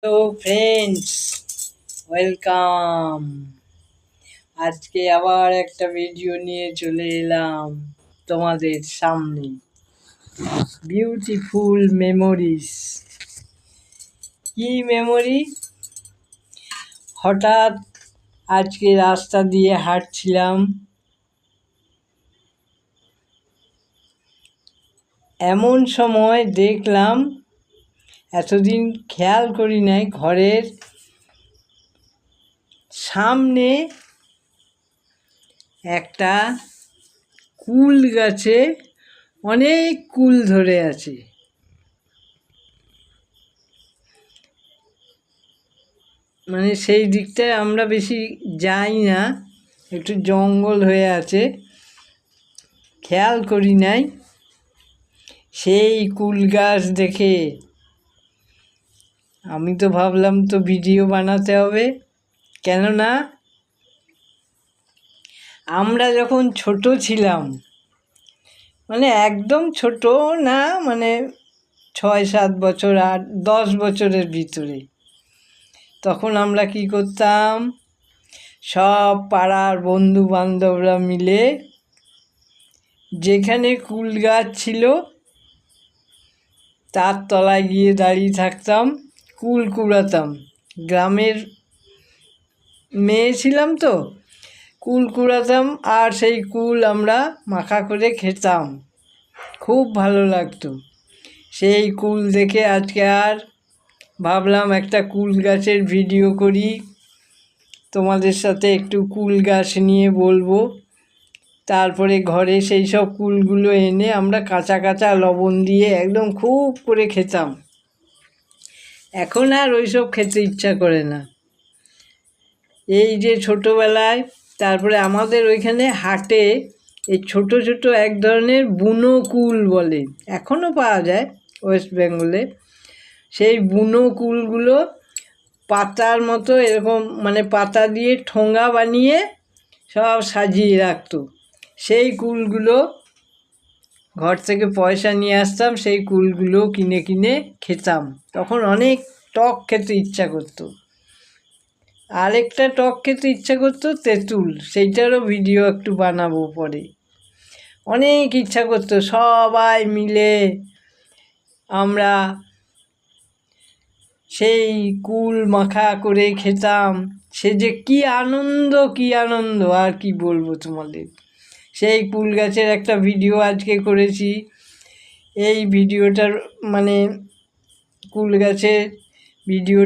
Hello friends, welcome. আজকে আবার একটা ভিডিও নিয়ে চলে এলাম তোমাদের সামনে। Beautiful memories. কি মেমোরি? হঠাৎ আজকে রাস্তা দিয়ে হাঁটছিলাম, এমন সময় দেখলাম, এতদিন খেয়াল করি নাই, ঘরের সামনে একটা কুল গাছে অনেক কুল ধরে আছে। মানে সেই দিকটায় আমরা বেশি যাই না, একটু জঙ্গল হয়ে আছে, খেয়াল করি নাই। সেই কুল গাছ দেখে আমি তো ভাবলাম তো ভিডিও বানাতে হবে, কেননা আমরা যখন ছোট ছিলাম, মানে একদম ছোট না, মানে 6-7 বছর, 8-10 বছরের ভিতরে, তখন আমরা কি করতাম, সব পাড়ার বন্ধু বান্ধবরা মিলে যেখানে কুল গাছ ছিল তার তলায় গিয়ে দাঁড়িয়ে থাকতাম, কুল কুড়াতাম। গ্রামের মেয়ে ছিলাম তো, কুল কুড়াতাম আর সেই কুল আমরা মাখা করে খেতাম, খুব ভালো লাগতো। সেই কুল দেখে আজকে আর ভাবলাম একটা কুল গাছের ভিডিও করি, তোমাদের সাথে একটু কুল গাছ নিয়ে বলবো। তারপরে ঘরে সেই সব কুলগুলো এনে আমরা কাঁচা কাঁচা লবণ দিয়ে একদম খুব করে খেতাম। এখন আর ওইসব খেতে ইচ্ছা করে না। এই যে ছোটোবেলায়, তারপরে আমাদের ওইখানে হাটে এই ছোট ছোট এক ধরনের বুনো কুল বলে, এখনও পাওয়া যায় ওয়েস্ট বেঙ্গলে। সেই বুনো কুলগুলো পাতার মতো এরকম, মানে পাতা দিয়ে ঠোঙা বানিয়ে সব সাজিয়ে রাখতো। সেই কুলগুলো ঘর থেকে পয়সা নিয়ে আসতাম, সেই কুলগুলো কিনে কিনে খেতাম। তখন অনেক টক খেতে ইচ্ছা করতো। আরেকটা টক খেতে ইচ্ছা করতো, তেঁতুল, সেইটারও ভিডিও একটু বানাবো পরে। অনেক ইচ্ছা করতো, সবাই মিলে আমরা সেই কুল মাখা করে খেতাম। সে যে কি আনন্দ, কি আনন্দ, আর কি বলবো তোমাদের। সেই কুল গাছের একটা ভিডিও আজকে করেছি। এই ভিডিওটার মানে কুল গাছের ভিডিও